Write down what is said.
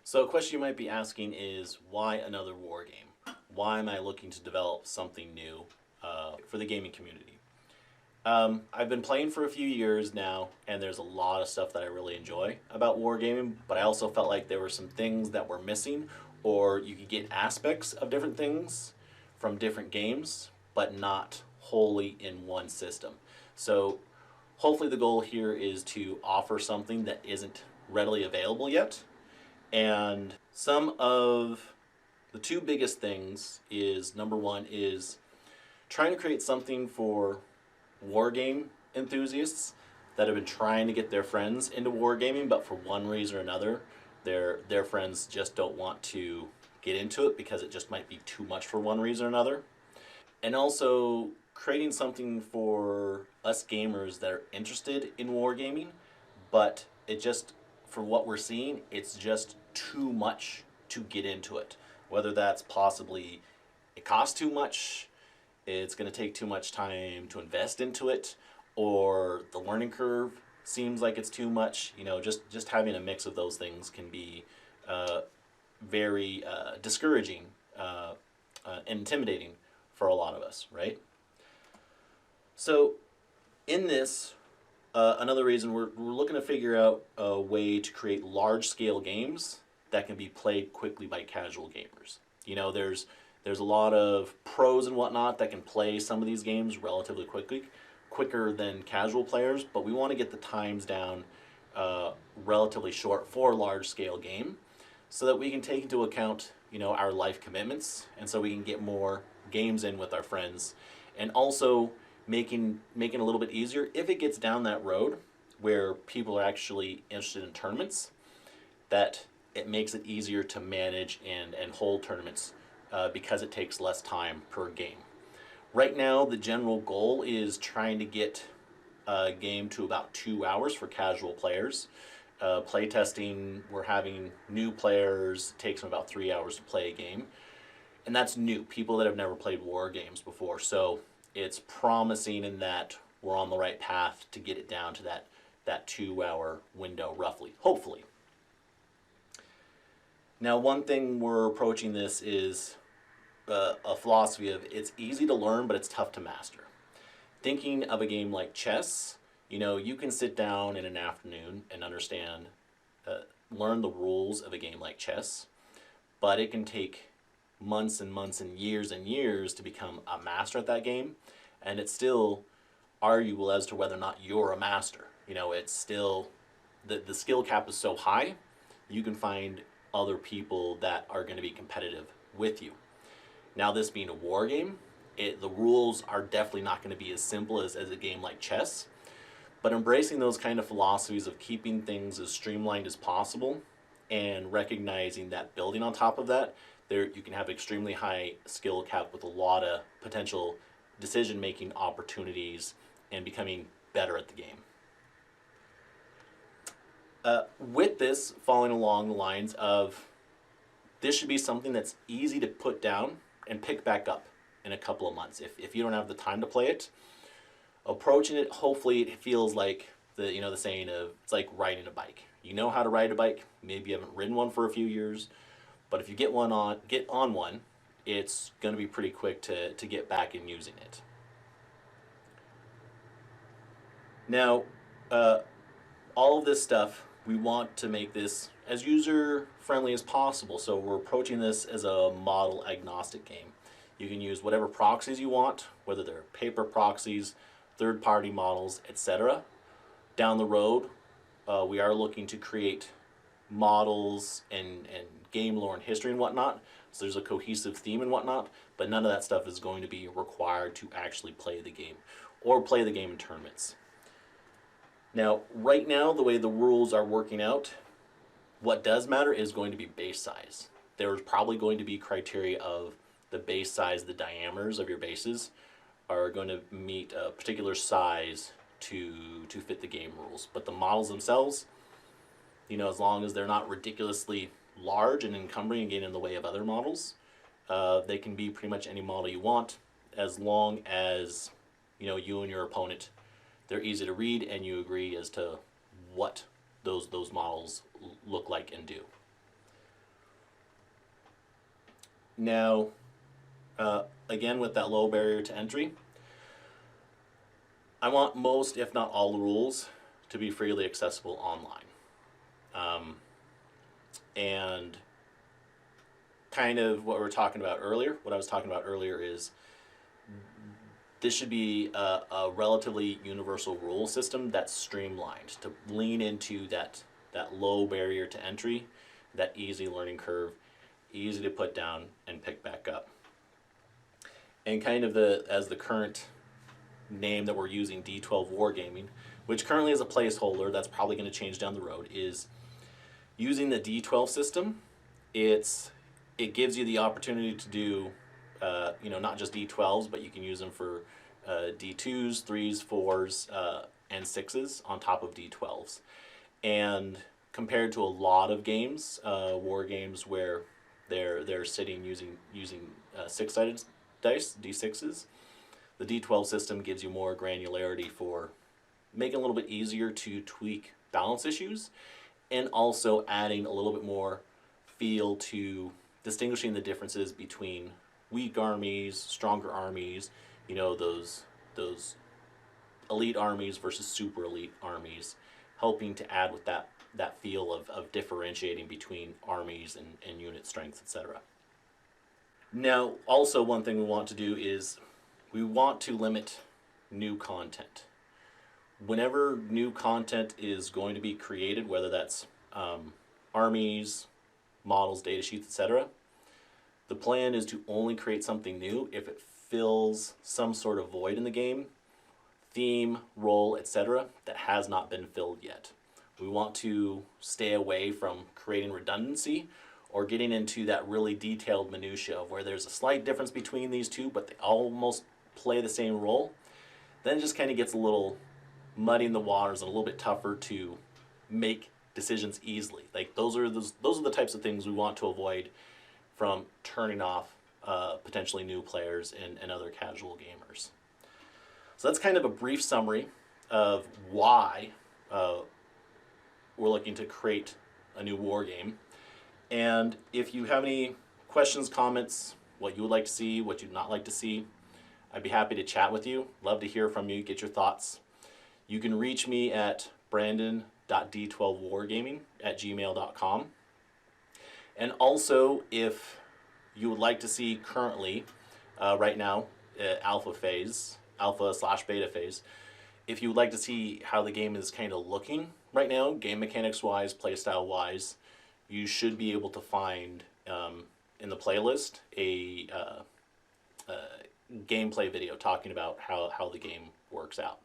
So a question you might be asking is, why another war game? Why am I looking to develop something new for the gaming community? I've been playing for a few years now, and there's a lot of stuff that I really enjoy about wargaming, but I also felt like there were some things that were missing, or you could get aspects of different things from different games, but not wholly in one system. So hopefully the goal here is to offer something that isn't readily available yet. And some of the two biggest things is, number one is trying to create something for wargame enthusiasts that have been trying to get their friends into wargaming, but for one reason or another, their friends just don't want to get into it because it just might be too much for one reason or another. And also creating something for us gamers that are interested in wargaming, but it just, for what we're seeing, it's just too much to get into it. Whether that's possibly it costs too much, it's going to take too much time to invest into it, or the learning curve seems like it's too much. You know, just having a mix of those things can be very discouraging and intimidating for a lot of us, right? So in this, another reason we're looking to figure out a way to create large-scale games that can be played quickly by casual gamers. You know, there's a lot of pros and whatnot that can play some of these games relatively quicker than casual players, but we want to get the times down relatively short for a large-scale game so that we can take into account, you know, our life commitments, and so we can get more games in with our friends, and also making it a little bit easier if it gets down that road where people are actually interested in tournaments, that it makes it easier to manage and hold tournaments because it takes less time per game. Right now, the general goal is trying to get a game to about 2 hours for casual players. Play testing, we're having new players, it takes them about 3 hours to play a game. And that's new, people that have never played war games before. So it's promising in that we're on the right path to get it down to that 2 hour window roughly, hopefully. Now, one thing we're approaching this is a philosophy of it's easy to learn, but it's tough to master. Thinking of a game like chess, you know, you can sit down in an afternoon and understand, learn the rules of a game like chess, but it can take months and months and years to become a master at that game, and it's still arguable as to whether or not you're a master. You know, it's still, the skill cap is so high, you can find other people that are going to be competitive with you. Now, this being a war game, the rules are definitely not going to be as simple as a game like chess, but embracing those kind of philosophies of keeping things as streamlined as possible and recognizing that building on top of that, there you can have extremely high skill cap with a lot of potential decision-making opportunities and becoming better at the game. With this, following along the lines of, this should be something that's easy to put down and pick back up in a couple of months. If you don't have the time to play it, approaching it, hopefully it feels like the saying of, it's like riding a bike. You know how to ride a bike, maybe you haven't ridden one for a few years, but if you get on one, it's going to be pretty quick to get back in using it. Now, all of this stuff, we want to make this as user-friendly as possible, so we're approaching this as a model-agnostic game. You can use whatever proxies you want, whether they're paper proxies, third-party models, etc. Down the road, we are looking to create models and game lore and history and whatnot, so there's a cohesive theme and whatnot, but none of that stuff is going to be required to actually play the game or play the game in tournaments. Now, right now, the way the rules are working out, what does matter is going to be base size. There's probably going to be criteria of the base size, the diameters of your bases are going to meet a particular size to fit the game rules. But the models themselves, you know, as long as they're not ridiculously large and encumbering and getting in the way of other models, they can be pretty much any model you want, as long as, you know, you and your opponent, they're easy to read and you agree as to what those models look like and do. Now, again, with that low barrier to entry, I want most, if not all, the rules to be freely accessible online. And kind of what we were talking about earlier, what I was talking about earlier is this should be a relatively universal rule system that's streamlined to lean into that low barrier to entry, that easy learning curve, easy to put down and pick back up. And kind of as the current name that we're using, D12 Wargaming, which currently is a placeholder, that's probably going to change down the road, is using the D12 system. It gives you the opportunity to do not just D12s, but you can use them for D2s, 3s, 4s, and 6s on top of D12s. And compared to a lot of games, war games where they're sitting using 6-sided dice, D6s, the D12 system gives you more granularity for making it a little bit easier to tweak balance issues, and also adding a little bit more feel to distinguishing the differences between weak armies, stronger armies, those elite armies versus super elite armies, helping to add with that feel of differentiating between armies and unit strengths, etc. Now, also one thing we want to do is we want to limit new content. Whenever new content is going to be created, whether that's armies, models, data sheets, etc., the plan is to only create something new if it fills some sort of void in the game, theme, role, etc., that has not been filled yet. We want to stay away from creating redundancy or getting into that really detailed minutia of where there's a slight difference between these two, but they almost play the same role. Then it just kind of gets a little muddy in the waters and a little bit tougher to make decisions easily. Like those are the types of things we want to avoid from turning off potentially new players and other casual gamers. So that's kind of a brief summary of why we're looking to create a new war game. And if you have any questions, comments, what you would like to see, what you'd not like to see, I'd be happy to chat with you. Love to hear from you, get your thoughts. You can reach me at brandon.d12wargaming@gmail.com. And also, if you would like to see currently, right now, alpha/beta phase, if you would like to see how the game is kind of looking right now, game mechanics wise, playstyle wise, you should be able to find in the playlist a gameplay video talking about how the game works out.